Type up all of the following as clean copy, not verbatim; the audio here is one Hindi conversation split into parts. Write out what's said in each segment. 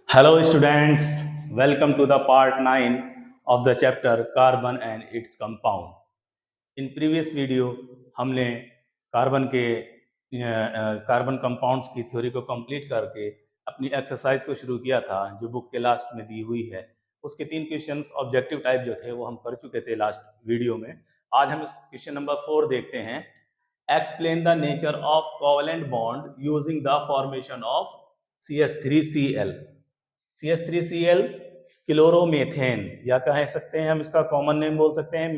Hello students, welcome to the part 9 of the chapter Carbon and its compound. In previous video हमने कार्बन कंपाउंड्स की थ्योरी को कंप्लीट करके अपनी एक्सरसाइज को शुरू किया था जो बुक के लास्ट में दी हुई है। उसके 3 क्वेश्चंस ऑब्जेक्टिव टाइप जो थे वो हम कर चुके थे लास्ट वीडियो में। आज हम क्वेश्चन नंबर 4 देखते हैं। Explain the nature of covalent bond using the formation of CH3Cl। CH3Cl chloromethane या कह सकते हैं हम इसका कॉमन नेम बोल सकते हैं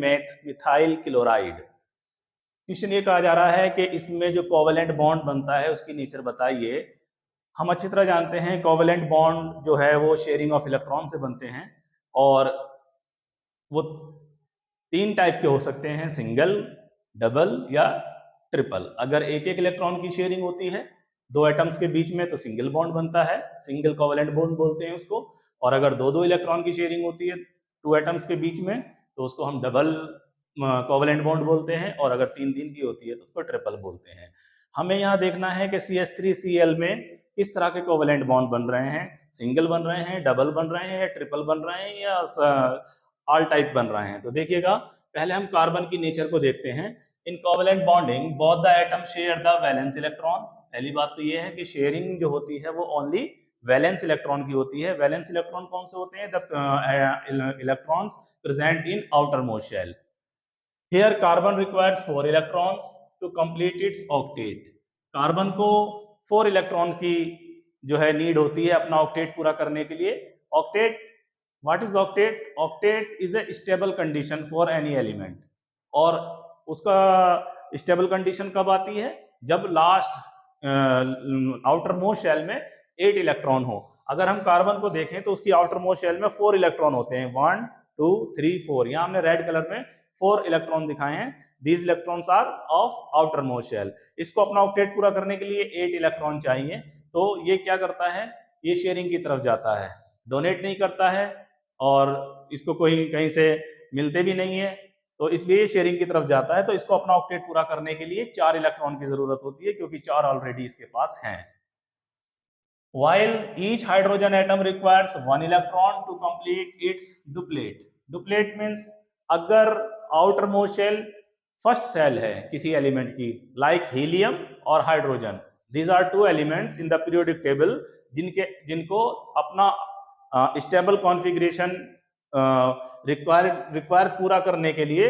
मिथाइल क्लोराइड। क्वेश्चन ये कहा जा रहा है कि इसमें जो कोवेलेंट बॉन्ड बनता है उसकी नेचर बताइए। हम अच्छी तरह जानते हैं कोवेलेंट बॉन्ड जो है वो शेयरिंग ऑफ इलेक्ट्रॉन से बनते हैं और वो 3 टाइप के हो सकते हैं, सिंगल, डबल या ट्रिपल। अगर एक एक इलेक्ट्रॉन की शेयरिंग होती है 2 एटम्स के बीच में तो सिंगल बॉन्ड बनता है, सिंगल कोवेलेंट बॉन्ड बोलते हैं उसको। और अगर 2 इलेक्ट्रॉन की शेयरिंग होती है 2 एटम्स के बीच में तो उसको हम डबल कोवेलेंट बॉन्ड बोलते हैं, और अगर 3 की होती है तो उसको ट्रिपल बोलते हैं। हमें यहाँ देखना है कि CH3Cl में किस तरह के कोवेलेंट बॉन्ड बन रहे हैं, सिंगल बन रहे हैं, डबल बन रहे हैं या ट्रिपल बन रहे हैं या ऑल टाइप बन रहे हैं। तो देखिएगा, पहले हम कार्बन की नेचर को देखते हैं। In covalent bonding both the atom share the valence electron. पहली बात तो ये है कि शेयरिंग जो होती है वो ओनली वैलेंस इलेक्ट्रॉन की होती है। वैलेंस इलेक्ट्रॉन कौन से होते हैं? The electrons present in outermost shell. Here carbon requires 4 electrons to complete its octet. Carbon को 4 इलेक्ट्रॉन की जो है नीड होती है अपना ऑक्टेट पूरा करने के लिए। Octet, what is octet? Octet is a stable condition for any element. और उसका स्टेबल कंडीशन कब आती है? जब लास्ट आउटर मोस्ट शेल में 8 इलेक्ट्रॉन हो। अगर हम कार्बन को देखें तो उसकी आउटर मोस्ट शेल में 4 इलेक्ट्रॉन होते हैं, 1 2 3 4। यहाँ हमने रेड कलर में 4 इलेक्ट्रॉन दिखाए हैं। These electrons are of outermost shell. इसको अपना ऑक्टेट पूरा करने के लिए 8 इलेक्ट्रॉन चाहिए। तो ये क्या करता है? ये शेयरिंग की तरफ जाता है, डोनेट नहीं करता है और इसको कोई कहीं से मिलते भी नहीं है, तो इसलिए शेयरिंग की तरफ जाता है। तो इसको अपना ऑक्टेट पूरा करने के लिए 4 इलेक्ट्रॉन की जरूरत होती है क्योंकि 4 ऑलरेडी इसके पास हैं। While each hydrogen atom requires 1 electron to complete its duplet. Duplet means अगर outermost shell first shell है किसी एलिमेंट की, लाइक हीलियम और hydrogen, these are 2 elements in the periodic table जिनको अपना स्टेबल कॉन्फ़िगरेशन रिक्वायर पूरा करने के लिए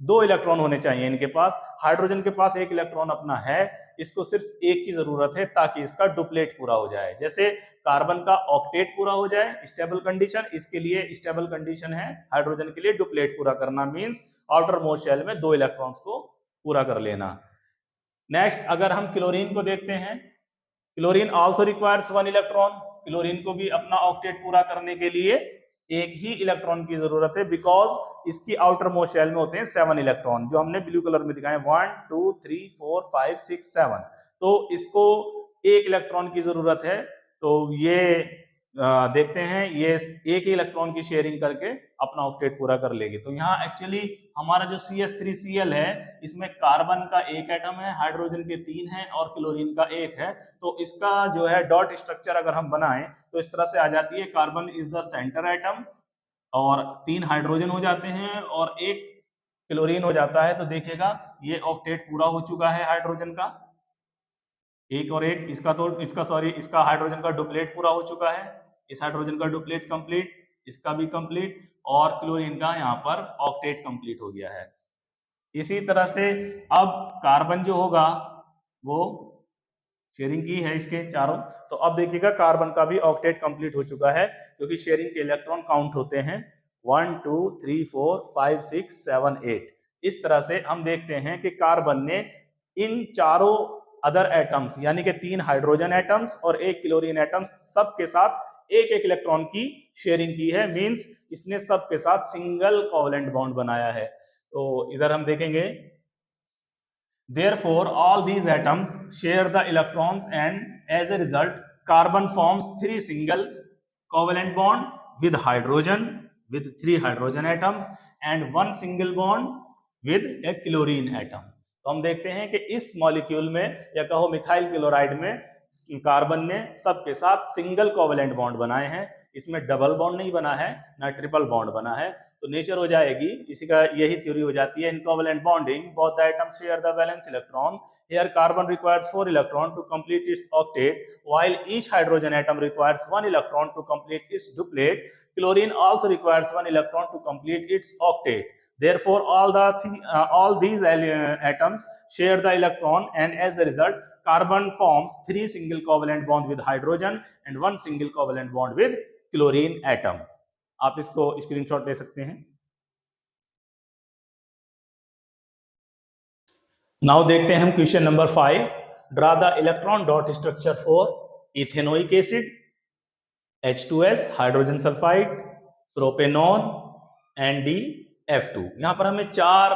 2 इलेक्ट्रॉन होने चाहिए इनके पास। हाइड्रोजन के पास 1 इलेक्ट्रॉन अपना है, इसको सिर्फ 1 की जरूरत है ताकि इसका डुप्लेट पूरा हो जाए। जैसे कार्बन का ऑक्टेट पूरा हो जाए स्टेबल कंडीशन, इसके लिए स्टेबल कंडीशन है हाइड्रोजन के लिए डुप्लेट पूरा करना, मींस आउटर मोस्ट शेल में 2 इलेक्ट्रॉन्स को पूरा कर लेना। नेक्स्ट, अगर हम क्लोरीन को देखते हैं, chlorine also requires 1 electron. Chlorine को भी अपना ऑक्टेट पूरा करने के लिए 1 ही इलेक्ट्रॉन की जरूरत है, बिकॉज इसकी आउटर मोस्ट शेल में होते हैं 7 इलेक्ट्रॉन जो हमने ब्लू कलर में दिखाए, 1 2 3 4 5 6 7। तो इसको 1 इलेक्ट्रॉन की जरूरत है। तो ये देखते हैं, ये 1 इलेक्ट्रॉन की शेयरिंग करके अपना ऑक्टेट पूरा कर लेगी। तो यहाँ एक्चुअली हमारा जो CH3Cl है इसमें कार्बन का 1 एटम है, हाइड्रोजन के 3 हैं और क्लोरीन का 1 है। तो इसका जो है डॉट स्ट्रक्चर अगर हम बनाएं तो इस तरह से आ जाती है, carbon is the centre atom और 3 हाइड्रोजन हो जाते हैं और 1 क्लोरीन हो जाता है। तो देखिएगा ये ऑक्टेट पूरा हो चुका है हाइड्रोजन का, 1 और 1, इसका हाइड्रोजन का डुप्लेट पूरा हो चुका है। इस हाइड्रोजन का डुप्लेट कंप्लीट, इसका भी कंप्लीट, और क्लोरीन का यहाँ पर ऑक्टेट कंप्लीट हो गया है। इसी तरह से अब कार्बन जो होगा वो शेयरिंग की है इसके चारों, तो अब देखिएगा कार्बन का भी ऑक्टेट कंप्लीट हो चुका है क्योंकि शेयरिंग के इलेक्ट्रॉन काउंट होते हैं 1 2 3 4 5 6 7 8। इस तरह से हम देखते हैं कि कार्बन ने इन चारों अदर एटम्स यानी कि 3 हाइड्रोजन एटम्स और 1 क्लोरीन एटम्स सबके साथ 1 इलेक्ट्रॉन की शेयरिंग की है, मींस इसने सबके साथ सिंगल कोवेलेंट बॉन्ड बनाया है। तो इधर हम देखेंगे, therefore all these atoms share the electrons and as a result carbon forms 3 single covalent bond with hydrogen with 3 hydrogen atoms and 1 single bond with a chlorine atom। तो हम देखते हैं कि इस मॉलिक्यूल में या कहो मिथाइल क्लोराइड में कार्बन ने सबके साथ सिंगल कोवेलेंट बॉन्ड बनाए हैं, इसमें डबल बॉन्ड नहीं बना है ना ट्रिपल बॉन्ड बना है, तो नेचर हो जाएगी इसी का, यही थ्योरी हो जाती है in covalent bonding both the atoms share the valence electron, here carbon requires 4 electron to complete its octet while each hydrogen atom requires 1 electron to complete its duplet. Chlorine also requires 1 electron to complete its octet. Therefore all these atoms share the electron, and as a result carbon forms 3 single covalent bond with hydrogen and 1 single covalent bond with chlorine atom. आप इसको स्क्रीनशॉट ले सकते हैं। नाउ देखते हैं हम question number 5। Draw the electron dot structure for ethanoic acid, H2S, hydrogen sulphide, propanone, NdF2। यहाँ पर हमें 4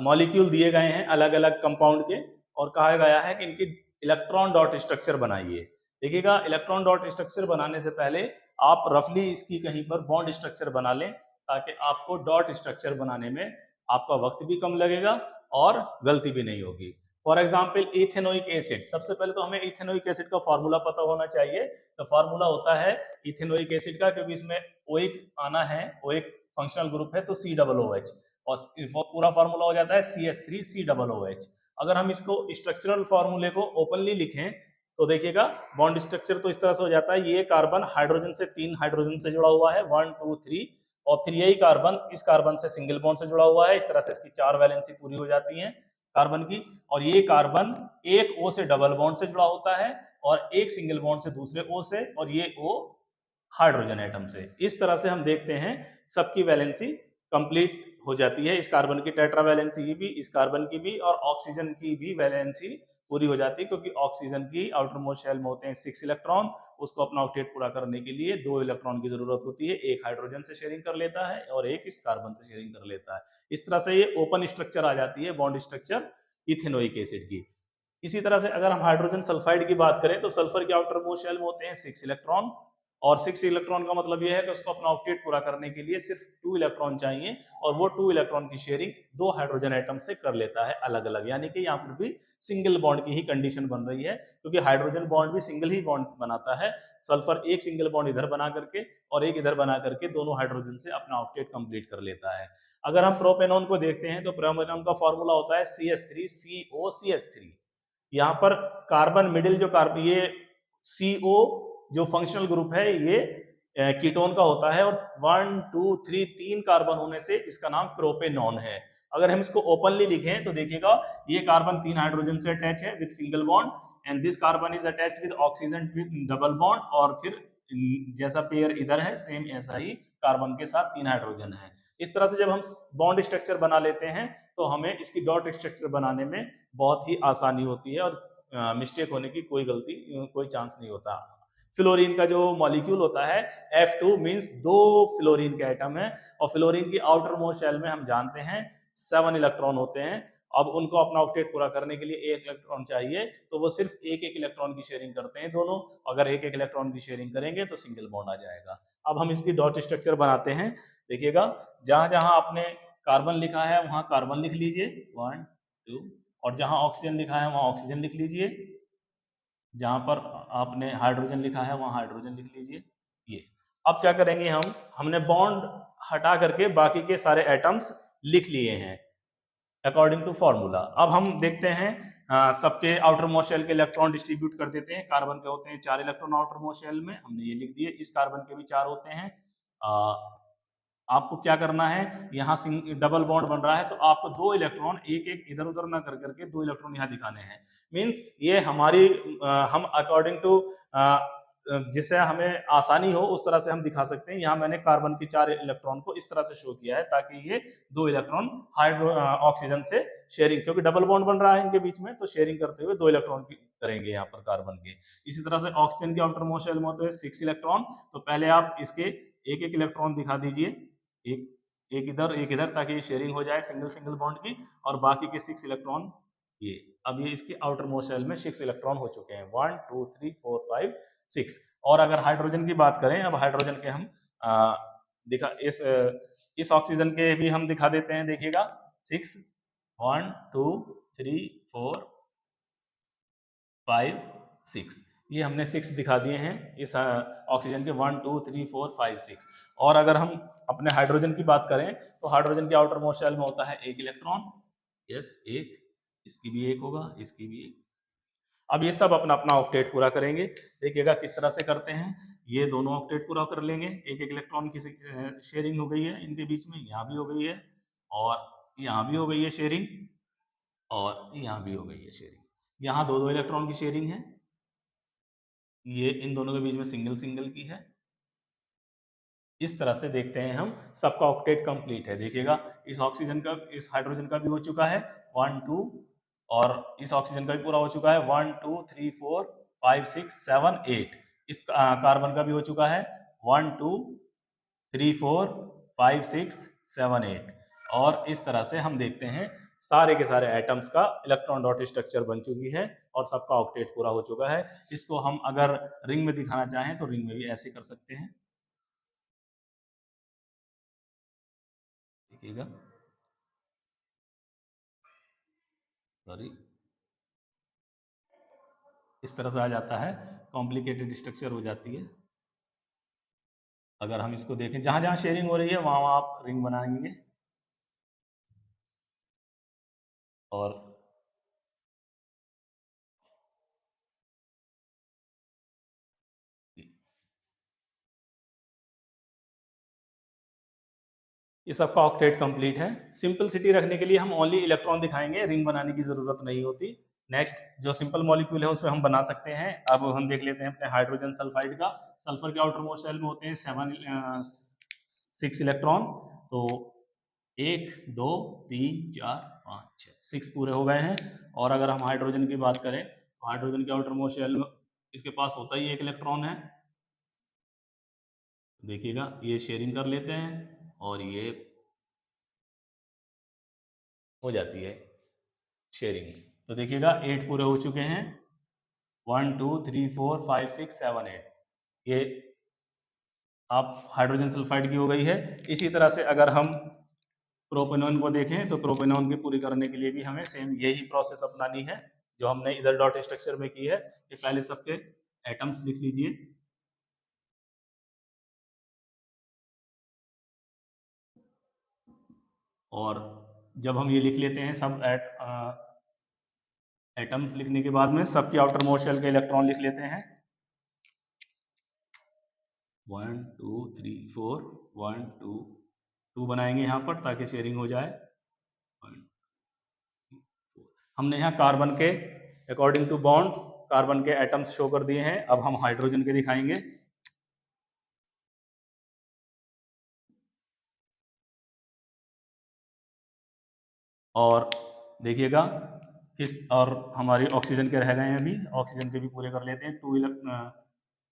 मॉलिक्यूल दिए गए हैं अलग अलग कंपाउंड के, और कहा गया है कि इनकी इलेक्ट्रॉन डॉट स्ट्रक्चर बनाइए। देखिएगा, इलेक्ट्रॉन डॉट स्ट्रक्चर बनाने से पहले आप रफली इसकी कहीं पर बॉन्ड स्ट्रक्चर बना लें, ताकि आपको डॉट स्ट्रक्चर बनाने में आपका वक्त भी कम लगेगा और गलती भी नहीं होगी। फॉर एग्जाम्पल इथेनोइक एसिड, सबसे पहले तो हमें इथेनोइक एसिड का फॉर्मूला पता होना चाहिए। तो फॉर्मूला होता है इथेनोइक एसिड का, क्योंकि इसमें ओइक आना है, ओइक फंक्शनल ग्रुप है तो COOH, और पूरा फॉर्मूला हो जाता है CH3COOH। अगर हम इसको स्ट्रक्चरल फॉर्मूले को ओपनली लिखें तो देखिएगा बॉन्ड स्ट्रक्चर तो इस तरह से हो जाता है, ये कार्बन हाइड्रोजन से 3 हाइड्रोजन से जुड़ा हुआ है 1 2 3, और फिर यही कार्बन इस कार्बन से सिंगल बॉन्ड से जुड़ा हुआ है। इस तरह से इसकी 4 वैलेंसी पूरी हो जाती है कार्बन की, और ये कार्बन एक O से डबल बॉन्ड से जुड़ा होता है और एक सिंगल बॉन्ड से दूसरे O से, और ये O हाइड्रोजन एटम से। इस तरह से हम देखते हैं सबकी वैलेंसी कंप्लीट हो जाती है। इस कार्बन की टेट्रा वैलेंसी की भी, इस कार्बन की भी, और ऑक्सीजन की भी वैलेंसी पूरी हो जाती है, क्योंकि ऑक्सीजन की आउटर मोस्ट शेल में होते हैं 6 इलेक्ट्रॉन। उसको अपना ऑक्टेट पूरा करने के लिए 2 इलेक्ट्रॉन की जरूरत होती है, एक हाइड्रोजन से शेयरिंग कर लेता है और एक इस कार्बन से शेयरिंग कर लेता है। इस तरह से ये ओपन स्ट्रक्चर आ जाती है बॉन्ड स्ट्रक्चर इथेनोइक एसिड की। इसी तरह से अगर हम हाइड्रोजन सल्फाइड की बात करें तो सल्फर के आउटर मोस्ट शेल में होते हैं 6 इलेक्ट्रॉन, और 6 इलेक्ट्रॉन का मतलब यह है कि उसको अपना ऑक्टेट पूरा करने के लिए सिर्फ 2 इलेक्ट्रॉन चाहिए, और वो 2 इलेक्ट्रॉन की शेयरिंग 2 हाइड्रोजन एटम से कर लेता है अलग अलग। यानी कि यहाँ पर भी सिंगल बॉन्ड की ही कंडीशन बन रही है, क्योंकि हाइड्रोजन बॉन्ड भी सिंगल ही बॉन्ड बनाता है। सल्फर एक सिंगल बॉन्ड इधर बना करके और एक इधर बना करके दोनों हाइड्रोजन से अपना ऑक्टेट कंप्लीट कर लेता है। अगर हम प्रोपेनॉन को देखते हैं तो प्रोपेनॉन का फॉर्मूला होता है CH3COCH3। यहाँ पर कार्बन मिडिल जो कार्बन, ये CO जो फंक्शनल ग्रुप है ये कीटोन का होता है, और 1 2 3 3 कार्बन होने से इसका नाम प्रोपेनॉन है। अगर हम इसको ओपनली लिखें तो देखिएगा ये कार्बन 3 हाइड्रोजन से अटैच है with single bond, and this carbon is attached with oxygen with double bond, और फिर जैसा पेयर इधर है सेम ऐसा ही कार्बन के साथ 3 हाइड्रोजन है। इस तरह से जब हम बॉन्ड स्ट्रक्चर बना लेते हैं तो हमें इसकी डॉट स्ट्रक्चर बनाने में बहुत ही आसानी होती है, और मिस्टेक होने की कोई चांस नहीं होता। फ्लोरीन का जो मॉलिक्यूल होता है F2 मींस 2 फ्लोरीन के एटम है, और फ्लोरीन की आउटर मोस्ट शेल में हम जानते हैं 7 इलेक्ट्रॉन होते हैं। अब उनको अपना ऑक्टेट पूरा करने के लिए 1 इलेक्ट्रॉन चाहिए, तो वो सिर्फ एक इलेक्ट्रॉन की शेयरिंग करते हैं दोनों। अगर एक इलेक्ट्रॉन की शेयरिंग करेंगे तो सिंगल बॉन्ड आ जाएगा। अब हम इसकी डॉट स्ट्रक्चर बनाते हैं। देखिएगा, जहां जहां आपने कार्बन लिखा है वहां कार्बन लिख लीजिए 1 2, और जहां ऑक्सीजन लिखा है वहां ऑक्सीजन लिख लीजिए, जहां पर आपने हाइड्रोजन लिखा है वहां हाइड्रोजन लिख लीजिए। ये अब क्या करेंगे, हमने बॉन्ड हटा करके बाकी के सारे एटम्स लिख लिए हैं अकॉर्डिंग टू फॉर्मूला। अब हम देखते हैं सबके आउटर मोस्ट शेल के इलेक्ट्रॉन डिस्ट्रीब्यूट कर देते हैं। कार्बन के होते हैं 4 इलेक्ट्रॉन आउटर मोस्ट शेल में, हमने ये लिख दिए। इस कार्बन के भी 4 होते हैं। आपको क्या करना है, यहाँ डबल बॉन्ड बन रहा है तो आपको 2 इलेक्ट्रॉन एक एक इधर उधर ना कर करके 2 इलेक्ट्रॉन यहाँ दिखाने हैं। मींस ये हमारी हम अकॉर्डिंग टू जिससे हमें आसानी हो उस तरह से हम दिखा सकते हैं। यहाँ मैंने कार्बन की 4 इलेक्ट्रॉन को इस तरह से शो किया है ताकि ये 2 इलेक्ट्रॉन ऑक्सीजन से शेयरिंग, क्योंकि डबल बॉन्ड बन रहा है इनके बीच में, तो शेयरिंग करते हुए 2 इलेक्ट्रॉन की करेंगे यहाँ पर कार्बन के। इसी तरह से ऑक्सीजन के आउटर मोस्ट शेल में होते हैं 6 इलेक्ट्रॉन, तो पहले आप इसके एक एक इलेक्ट्रॉन दिखा दीजिए, एक इधर ताकि ये शेयरिंग हो जाए सिंगल बॉन्ड की, और बाकी के 6 इलेक्ट्रॉन ये। अब ये इसके आउटर मोस्ट शेल में 6 इलेक्ट्रॉन हो चुके हैं 1 2 3 4 5 6। और अगर हाइड्रोजन की बात करें, अब हाइड्रोजन के हम दिखा इस ऑक्सीजन के भी हम दिखा देते हैं। देखिएगा 6 1 2 3 4 5 6, ये हमने 6 दिखा दिए हैं इस ऑक्सीजन के 1 2 3 4 5 6। और अगर हम अपने हाइड्रोजन की बात करें तो हाइड्रोजन के आउटर मोस्ट शेल में होता है एक इलेक्ट्रॉन, यस एक, इसकी भी एक होगा, इसकी भी एक। अब ये सब अपना अपना ऑक्टेट पूरा करेंगे। देखिएगा किस तरह से करते हैं। ये दोनों ऑक्टेट पूरा कर लेंगे, एक एक इलेक्ट्रॉन की शेयरिंग हो गई है इनके बीच में, यहाँ भी हो गई है और यहाँ भी हो गई है शेयरिंग और यहाँ भी हो गई है शेयरिंग। यहाँ दो दो इलेक्ट्रॉन की शेयरिंग है, ये इन दोनों के बीच में सिंगल सिंगल की है। इस तरह से देखते हैं हम, सबका ऑक्टेट कंप्लीट है। देखिएगा इस ऑक्सीजन का, इस हाइड्रोजन का भी हो चुका है 1 2, और इस ऑक्सीजन का भी पूरा हो चुका है 1 2 3 4 5 6 7 8। इस कार्बन का भी हो चुका है 1 2 3 4 5 6 7 8। और इस तरह से हम देखते हैं सारे के सारे एटम्स का इलेक्ट्रॉन डॉट स्ट्रक्चर बन चुकी है और सबका ऑक्टेट पूरा हो चुका है। इसको हम अगर रिंग में दिखाना चाहें तो रिंग में भी ऐसे कर सकते हैं। देखिएगा, सॉरी, इस तरह से आ जाता है, कॉम्प्लिकेटेड स्ट्रक्चर हो जाती है। अगर हम इसको देखें, जहां जहां शेयरिंग हो रही है वहां वहां आप रिंग बनाएंगे और ये सबका ऑक्टेट कंप्लीट है। सिंपलिसिटी रखने के लिए हम ओनली इलेक्ट्रॉन दिखाएंगे, रिंग बनाने की जरूरत नहीं होती। नेक्स्ट जो सिंपल मॉलिक्यूल है उसमें हम बना सकते हैं। अब हम देख लेते हैं अपने हाइड्रोजन सल्फाइड का। सल्फर के आउटर मोस्ट शेल में होते हैं 6 इलेक्ट्रॉन। तो 1 2 3 4 5 6 6 पूरे हो गए हैं। और अगर हम हाइड्रोजन की बात करें तो हाइड्रोजन के आउटर मोस्ट शेल में इसके पास होता ही एक इलेक्ट्रॉन है। देखिएगा ये शेयरिंग कर लेते हैं और ये हो जाती है शेयरिंग। तो देखिएगा 8 पूरे हो चुके हैं, 1 2 3 4 5 6 7 8। ये आप हाइड्रोजन सल्फाइड की हो गई है। इसी तरह से अगर हम प्रोपेनॉन को देखें तो प्रोपेनॉन की पूरी करने के लिए भी हमें सेम यही प्रोसेस अपनानी है जो हमने इधर डॉट स्ट्रक्चर में की है कि पहले सबके एटम्स लिख लीजिए। और जब हम ये लिख लेते हैं सब एटम्स लिखने के बाद में सबकी आउटर मोस्ट शेल के इलेक्ट्रॉन लिख लेते हैं। 1 2 3 4 1 2 2 बनाएंगे यहाँ पर ताकि शेयरिंग हो जाए। 1 2 4 हमने यहाँ कार्बन के अकॉर्डिंग टू बॉन्ड कार्बन के एटम्स शो कर दिए हैं। अब हम हाइड्रोजन के दिखाएंगे। और देखिएगा किस, और हमारी ऑक्सीजन के रह गए हैं अभी, ऑक्सीजन के भी पूरे कर लेते हैं।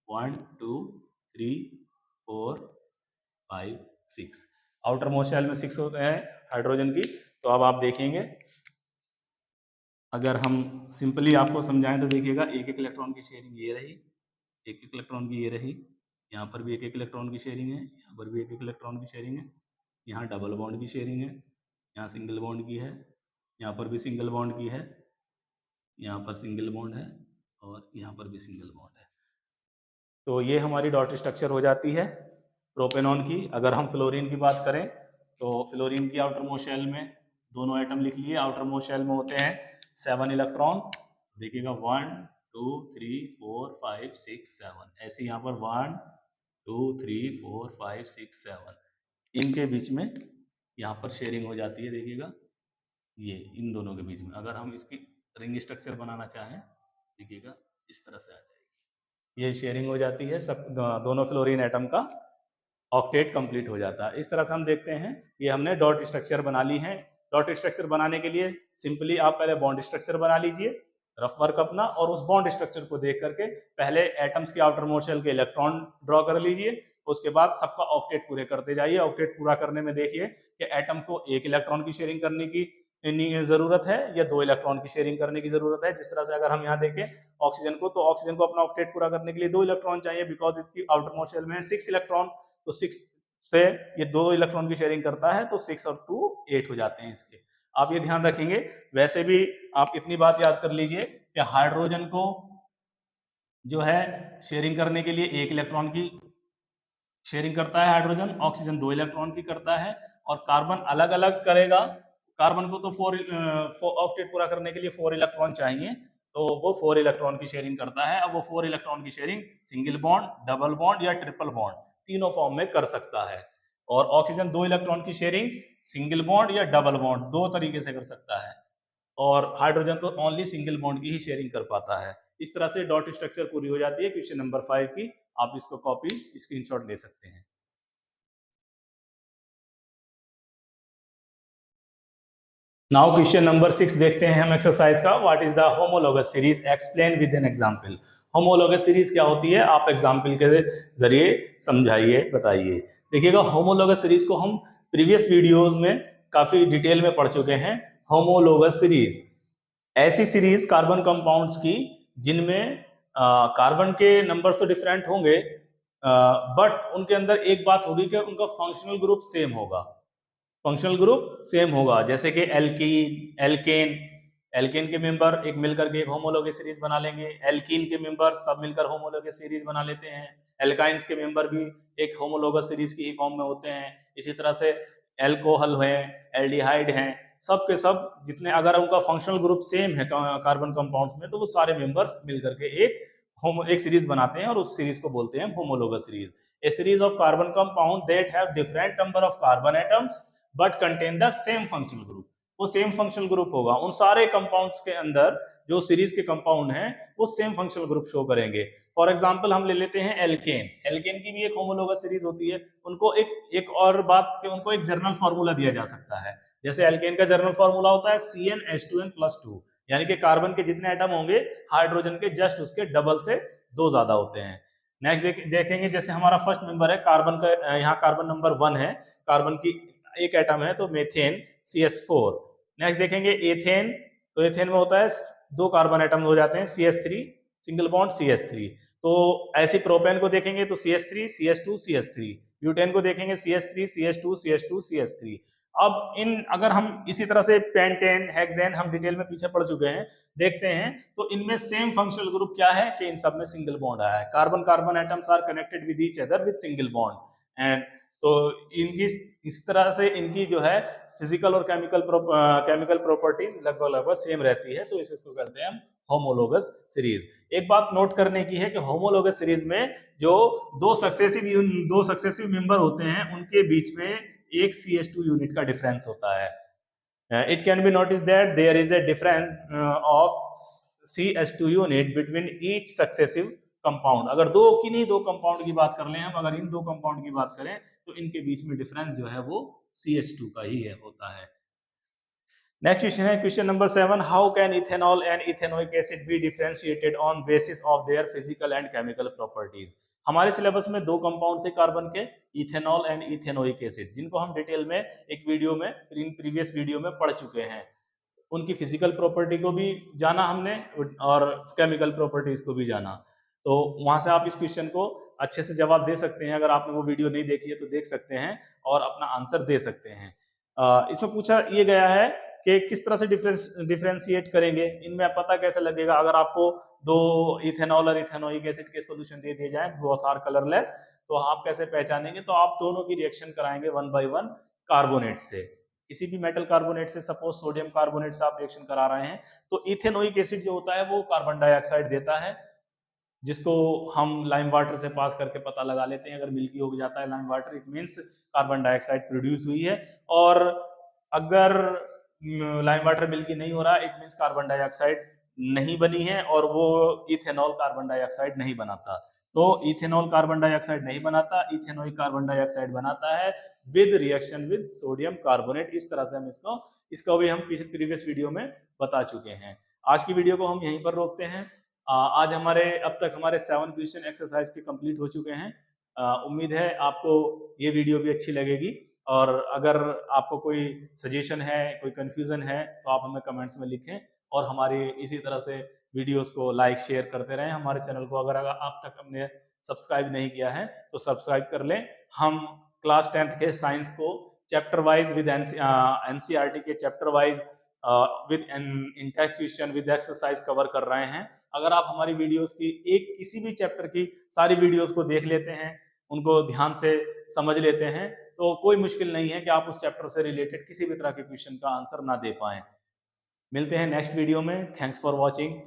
1 2 3 4 5 6 आउटर मोस्ट शेल में 6 होते हैं हाइड्रोजन की। तो अब आप देखेंगे, अगर हम सिंपली आपको समझाएं तो देखिएगा एक एक इलेक्ट्रॉन की शेयरिंग ये रही, एक एक इलेक्ट्रॉन की ये रही, यहाँ पर भी एक एक इलेक्ट्रॉन की शेयरिंग है, यहाँ पर भी एक एक इलेक्ट्रॉन की शेयरिंग है, यहाँ डबल बॉन्ड की शेयरिंग है, यहाँ सिंगल बॉन्ड की है, यहाँ पर भी सिंगल बॉन्ड की है, यहाँ पर सिंगल बॉन्ड है और यहाँ पर भी सिंगल बॉन्ड है। तो ये हमारी डॉट स्ट्रक्चर हो जाती है प्रोपेनॉन की। अगर हम फ्लोरीन की बात करें तो फ्लोरीन की आउटर मोस्ट शेल में दोनों एटम लिख लिए, आउटर मोस्ट शेल में होते हैं 7 इलेक्ट्रॉन। देखिएगा 1 2 3 4 5 6 7, ऐसे यहाँ पर 1 2 3 4 5 6 7 इनके बीच में यहाँ पर शेयरिंग हो जाती है। देखिएगा ये इन दोनों के बीच में अगर हम इसकी रिंग स्ट्रक्चर बनाना चाहें, देखिएगा इस तरह से आ जाएगी, ये शेयरिंग हो जाती है, सब दोनों फ्लोरीन एटम का ऑक्टेट कंप्लीट हो जाता है। इस तरह से हम देखते हैं ये हमने डॉट स्ट्रक्चर बना ली है। डॉट स्ट्रक्चर बनाने के लिए सिंपली आप पहले बॉन्ड स्ट्रक्चर बना लीजिए, रफ वर्क अपना, और उस बॉन्ड स्ट्रक्चर को देख करके पहले एटम्स के आउटर मोस्ट शेल के इलेक्ट्रॉन ड्रॉ कर लीजिए। उसके बाद सबका ऑक्टेट पूरे करते जाइए। ऑक्टेट पूरा करने में देखिए कि एटम को एक इलेक्ट्रॉन की शेयरिंग करने की जरूरत है या 2 इलेक्ट्रॉन की शेयरिंग करने की जरूरत है। जिस तरह से अगर हम यहाँ देखें ऑक्सीजन को, तो ऑक्सीजन को अपना ऑक्टेट पूरा करने के लिए 2 इलेक्ट्रॉन चाहिए, बिकॉज इसकी आउटर मोस्ट शेल में है 6 इलेक्ट्रॉन। तो 6 से ये 2 इलेक्ट्रॉन की शेयरिंग करता है, तो 6 और 2 8 हो जाते हैं इसके। आप ये ध्यान रखेंगे। वैसे भी आप इतनी बात याद कर लीजिए कि हाइड्रोजन को जो है शेयरिंग करने के लिए 1 इलेक्ट्रॉन की शेयरिंग करता है हाइड्रोजन, ऑक्सीजन 2 इलेक्ट्रॉन की करता है, और कार्बन अलग अलग करेगा। कार्बन को तो 4 ऑक्टेट पूरा करने के लिए 4 इलेक्ट्रॉन चाहिए, तो वो 4 इलेक्ट्रॉन की शेयरिंग करता है। अब वो 4 इलेक्ट्रॉन की sharing single bond, double bond या ट्रिपल बॉन्ड तीनों फॉर्म में कर सकता है। और ऑक्सीजन 2 इलेक्ट्रॉन की शेयरिंग सिंगल बॉन्ड या डबल बॉन्ड 2 तरीके से कर सकता है, और हाइड्रोजन तो ओनली सिंगल बॉन्ड की ही शेयरिंग कर पाता है। इस तरह से डॉट स्ट्रक्चर पूरी हो जाती है क्वेश्चन नंबर 5 की। आप इसको कॉपी स्क्रीनशॉट ले सकते हैं। नाउ क्वेश्चन नंबर 6 देखते हैं हम एक्सरसाइज का। What is the homologous series, explain with an example. Homologous series क्या होती है, आप एग्जांपल के जरिए समझाइए, बताइए। देखिएगा, होमोलोगस सीरीज को हम प्रीवियस वीडियोस में काफी डिटेल में पढ़ चुके हैं। होमोलोगस सीरीज ऐसी सीरीज कार्बन कंपाउंड्स की जिनमें कार्बन के नंबर्स तो डिफरेंट होंगे, बट उनके अंदर एक बात होगी कि उनका फंक्शनल ग्रुप सेम होगा। फंक्शनल ग्रुप सेम होगा, जैसे कि एल्कीन, एल्केन, एल्केन के मेंबर एक मिलकर के एक होमोलोगस सीरीज बना लेंगे। एल्कीन के मेंबर सब मिलकर होमोलोगस सीरीज बना लेते हैं। एल्काइंस के मेंबर भी एक होमोलोगस सीरीज की फॉर्म में होते हैं। इसी तरह से एल्कोहल हैं, एल्डिहाइड हैं, सब के सब जितने अगर उनका फंक्शनल ग्रुप सेम है कार्बन कंपाउंड्स में, तो वो सारे मेंबर्स मिलकर के एक सीरीज बनाते हैं, और उस सीरीज को बोलते हैं homologous series. A series of carbon compound that have different number of carbon atoms but contain the same functional group. वो सेम फंक्शनल ग्रुप होगा उन सारे कंपाउंड्स के अंदर, जो सीरीज के कंपाउंड हैं वो सेम फंक्शनल ग्रुप शो करेंगे। फॉर एग्जांपल हम ले लेते हैं एल्केन। एल्केन की भी एक होमोलोगस सीरीज होती है। उनको एक और बात के उनको एक जर्नल फार्मूला दिया जा सकता है। जैसे एल्केन का जर्नल फार्मूला होता है CnH2n+2, यानी कि कार्बन के जितने एटम होंगे हाइड्रोजन के जस्ट उसके डबल से 2 ज्यादा होते हैं। नेक्स्ट देखेंगे, जैसे हमारा फर्स्ट मेंबर है कार्बन का, यहाँ कार्बन नंबर 1 है, कार्बन की एक एटम है तो मेथेन CH4। नेक्स्ट देखेंगे एथेन, तो एथेन में होता है 2 कार्बन एटम हो जाते हैं CH3, सिंगल बॉन्ड CH3। तो ऐसे प्रोपेन को देखेंगे तो CH3 CH2 CH3, ब्यूटेन को देखेंगे CH3 CH2 CH2 CH3। अब इन अगर हम इसी तरह से पेंटेन, हेक्सेन हम डिटेल में पीछे पढ़ चुके हैं, देखते हैं तो इनमें सेम फंक्शनल ग्रुप क्या है कि इन सब में सिंगल बॉन्ड आया है। Carbon carbon atoms are connected with each other with single bond. And तो इनकी इस तरह से इनकी जो है फिजिकल और केमिकल प्रॉपर्टीज लगभग लगभग सेम रहती है, तो इसको कहते हैं हम होमोलोगस सीरीज। एक बात नोट करने की है कि होमोलोगस सीरीज में जो दो सक्सेसिव मेंबर होते हैं उनके बीच में एक CH2 यूनिट का डिफरेंस होता है। It can be noticed that there is a difference of CH2 unit between each successive compound। अगर दो कंपाउंड की बात कर लें हम, अगर इन 2 कंपाउंड की बात करें तो इनके बीच में डिफरेंस जो है वो CH2 का ही है, होता है। नेक्स्ट क्वेश्चन है question number 7। How can ethanol and ethanoic acid B differentiated on basis of their physical and chemical properties. हमारे सिलेबस में 2 कंपाउंड थे कार्बन के, इथेनॉल एंड इथेनोइक एसिड, जिनको हम डिटेल में एक वीडियो में, प्रीवियस वीडियो में पढ़ चुके हैं। उनकी फिजिकल प्रॉपर्टी को भी जाना हमने और केमिकल प्रॉपर्टीज को भी जाना। तो वहां से आप इस क्वेश्चन को अच्छे से जवाब दे सकते हैं। अगर आपने वो वीडियो नहीं देखी है तो देख सकते हैं और अपना आंसर दे सकते हैं। इसमें पूछा ये गया है कि किस तरह से डिफरेंशिएट करेंगे, इनमें पता कैसे लगेगा। अगर आपको 2 इथेनॉल और इथेनोइक एसिड के सॉल्यूशन दे दिए जाएं, बोथ आर कलरलेस, तो आप कैसे पहचानेंगे? तो आप दोनों की रिएक्शन कराएंगे 1 by 1 कार्बोनेट से। किसी भी मेटल कार्बोनेट से, सपोज सोडियम कार्बोनेट से आप रिएक्शन करा रहे हैं, तो इथेनोइक एसिड जो होता है वो कार्बन डाइऑक्साइड देता है, जिसको हम लाइम वाटर से पास करके पता लगा लेते हैं। अगर मिल्की हो जाता है lime water, it means carbon dioxide produce हुई है। और अगर लाइम वाटर मिल्की नहीं हो रहा, इट मींस कार्बन डाइऑक्साइड नहीं बनी है और वो इथेनॉल कार्बन डाइऑक्साइड नहीं बनाता। तो इथेनॉल कार्बन डाइऑक्साइड नहीं बनाता, इथेनोइक कार्बन डाइऑक्साइड बनाता है with reaction with sodium carbonate. इस तरह से हम इसको भी हम प्रीवियस वीडियो में बता चुके हैं। आज की वीडियो को हम यहीं पर रोकते हैं। आज अब तक हमारे 7 क्वेश्चन एक्सरसाइज के कंप्लीट हो चुके हैं। उम्मीद है आपको ये वीडियो भी अच्छी लगेगी, और अगर आपको कोई सजेशन है, कोई कंफ्यूजन है, तो आप हमें कमेंट्स में लिखें, और हमारी इसी तरह से वीडियोस को लाइक शेयर करते रहें। हमारे चैनल को अगर आप तक हमने सब्सक्राइब नहीं किया है तो सब्सक्राइब कर लें। हम क्लास 10th के साइंस को चैप्टर वाइज विद NCERT के chapter wise with Intex question with exercise cover कर रहे हैं। अगर आप हमारी वीडियोस की एक किसी भी चैप्टर की सारी वीडियोस को देख लेते हैं, उनको ध्यान से समझ लेते हैं, तो कोई मुश्किल नहीं है कि आप उस चैप्टर से रिलेटेड किसी भी तरह के क्वेश्चन का आंसर ना दे पाएँ। मिलते हैं नेक्स्ट वीडियो में। Thanks for watching.